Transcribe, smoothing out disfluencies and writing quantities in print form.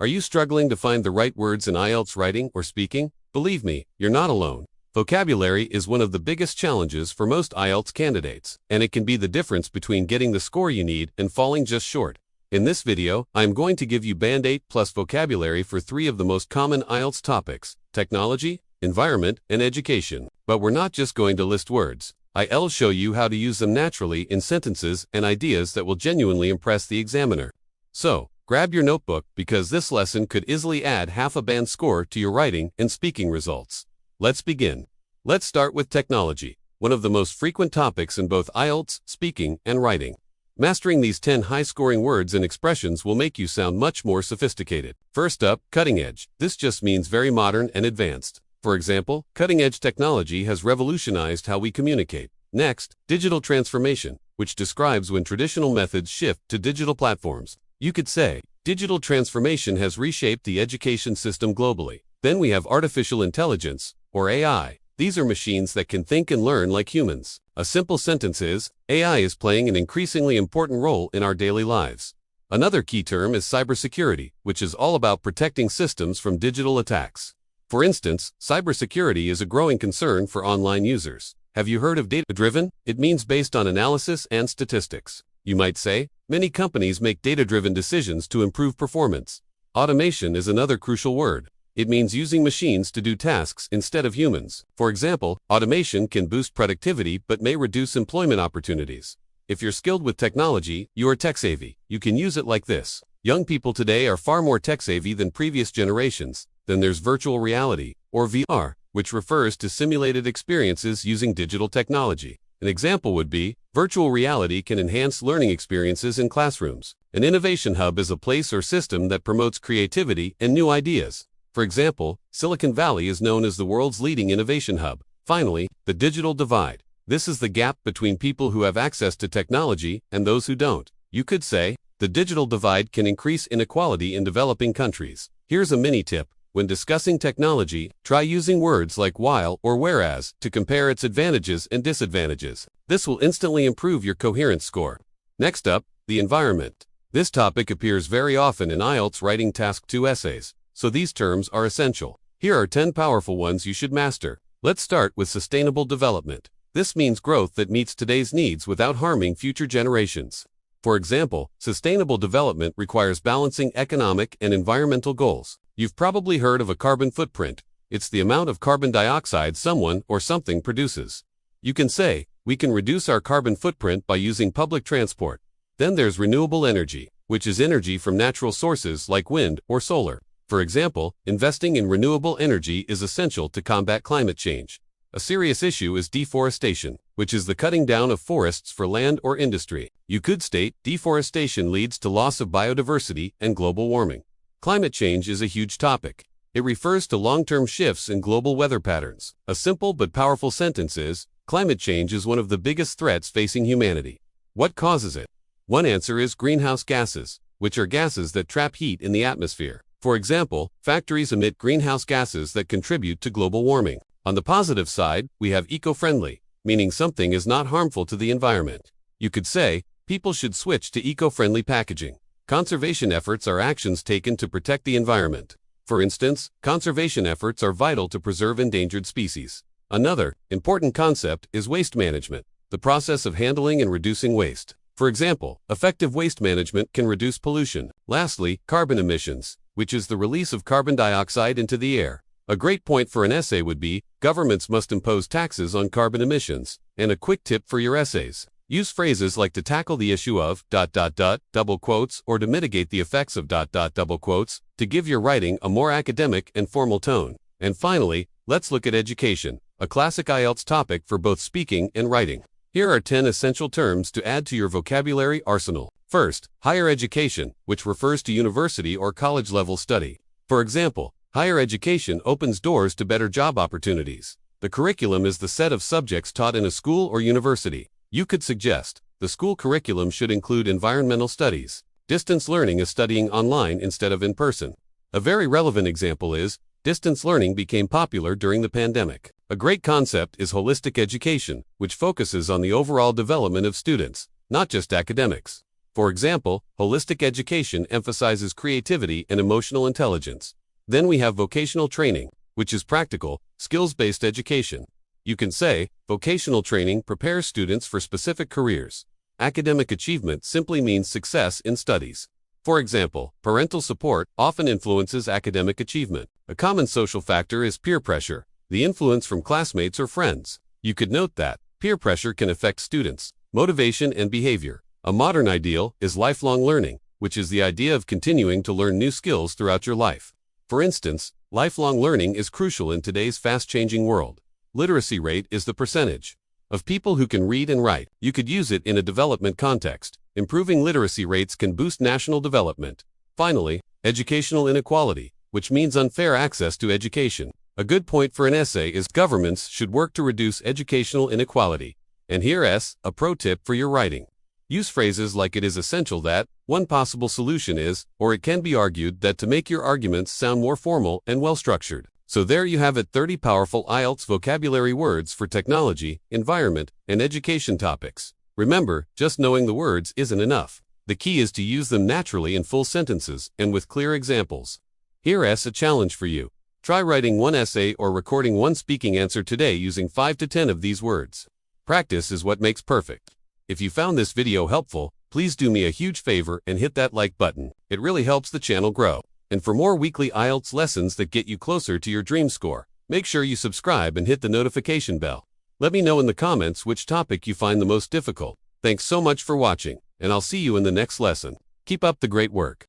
Are you struggling to find the right words in IELTS writing or speaking? Believe me, you're not alone. Vocabulary is one of the biggest challenges for most IELTS candidates, and it can be the difference between getting the score you need and falling just short. In this video, I am going to give you Band 8 plus vocabulary for 3 of the most common IELTS topics: technology, environment, and education. But we're not just going to list words. I'll show you how to use them naturally in sentences and ideas that will genuinely impress the examiner. So, grab your notebook because this lesson could easily add half a band score to your writing and speaking results. Let's begin. Let's start with technology, one of the most frequent topics in both IELTS, speaking, and writing. Mastering these 10 high-scoring words and expressions will make you sound much more sophisticated. First up, cutting edge. This just means very modern and advanced. For example, cutting-edge technology has revolutionized how we communicate. Next, digital transformation, which describes when traditional methods shift to digital platforms. You could say, digital transformation has reshaped the education system globally. Then we have artificial intelligence, or AI. These are machines that can think and learn like humans. A simple sentence is, AI is playing an increasingly important role in our daily lives. Another key term is cybersecurity, which is all about protecting systems from digital attacks. For instance, cybersecurity is a growing concern for online users. Have you heard of data-driven? It means based on analysis and statistics. You might say, many companies make data-driven decisions to improve performance. Automation is another crucial word. It means using machines to do tasks instead of humans. For example, automation can boost productivity but may reduce employment opportunities. If you're skilled with technology, you are tech-savvy. You can use it like this. Young people today are far more tech-savvy than previous generations. Then there's virtual reality, or VR, which refers to simulated experiences using digital technology. An example would be, virtual reality can enhance learning experiences in classrooms. An innovation hub is a place or system that promotes creativity and new ideas. For example, Silicon Valley is known as the world's leading innovation hub. Finally, the digital divide. This is the gap between people who have access to technology and those who don't. You could say, the digital divide can increase inequality in developing countries. Here's a mini tip. When discussing technology, try using words like while or whereas to compare its advantages and disadvantages. This will instantly improve your coherence score. Next up, the environment. This topic appears very often in IELTS Writing Task 2 essays, so these terms are essential. Here are 10 powerful ones you should master. Let's start with sustainable development. This means growth that meets today's needs without harming future generations. For example, sustainable development requires balancing economic and environmental goals. You've probably heard of a carbon footprint. It's the amount of carbon dioxide someone or something produces. You can say, we can reduce our carbon footprint by using public transport. Then there's renewable energy, which is energy from natural sources like wind or solar. For example, investing in renewable energy is essential to combat climate change. A serious issue is deforestation, which is the cutting down of forests for land or industry. You could state, deforestation leads to loss of biodiversity and global warming. Climate change is a huge topic. It refers to long-term shifts in global weather patterns. A simple but powerful sentence is, climate change is one of the biggest threats facing humanity. What causes it? One answer is greenhouse gases, which are gases that trap heat in the atmosphere. For example, factories emit greenhouse gases that contribute to global warming. On the positive side, we have eco-friendly, meaning something is not harmful to the environment. You could say, people should switch to eco-friendly packaging. Conservation efforts are actions taken to protect the environment. For instance, conservation efforts are vital to preserve endangered species. Another important concept is waste management, the process of handling and reducing waste. For example, effective waste management can reduce pollution. Lastly, carbon emissions, which is the release of carbon dioxide into the air. A great point for an essay would be, governments must impose taxes on carbon emissions. And a quick tip for your essays. Use phrases like to tackle the issue of ... double quotes or to mitigate the effects of ... double quotes to give your writing a more academic and formal tone. And finally, let's look at education, a classic IELTS topic for both speaking and writing. Here are 10 essential terms to add to your vocabulary arsenal. First, higher education, which refers to university or college-level study. For example, higher education opens doors to better job opportunities. The curriculum is the set of subjects taught in a school or university. You could suggest, the school curriculum should include environmental studies. Distance learning is studying online instead of in person. A very relevant example is, distance learning became popular during the pandemic. A great concept is holistic education, which focuses on the overall development of students, not just academics. For example, holistic education emphasizes creativity and emotional intelligence. Then we have vocational training, which is practical, skills-based education. You can say, vocational training prepares students for specific careers. Academic achievement simply means success in studies. For example, parental support often influences academic achievement. A common social factor is peer pressure, the influence from classmates or friends. You could note that peer pressure can affect students' motivation and behavior. A modern ideal is lifelong learning, which is the idea of continuing to learn new skills throughout your life. For instance, lifelong learning is crucial in today's fast-changing world. Literacy rate is the percentage of people who can read and write. You could use it in a development context. Improving literacy rates can boost national development. Finally, educational inequality, which means unfair access to education. A good point for an essay is governments should work to reduce educational inequality. And here's a pro tip for your writing. Use phrases like it is essential that, one possible solution is, or it can be argued that to make your arguments sound more formal and well-structured. So there you have it, 30 powerful IELTS vocabulary words for technology, environment, and education topics. Remember, just knowing the words isn't enough. The key is to use them naturally in full sentences and with clear examples. Here's a challenge for you. Try writing one essay or recording one speaking answer today using 5 to 10 of these words. Practice is what makes perfect. If you found this video helpful, please do me a huge favor and hit that like button. It really helps the channel grow. And for more weekly IELTS lessons that get you closer to your dream score, make sure you subscribe and hit the notification bell. Let me know in the comments which topic you find the most difficult. Thanks so much for watching, and I'll see you in the next lesson. Keep up the great work.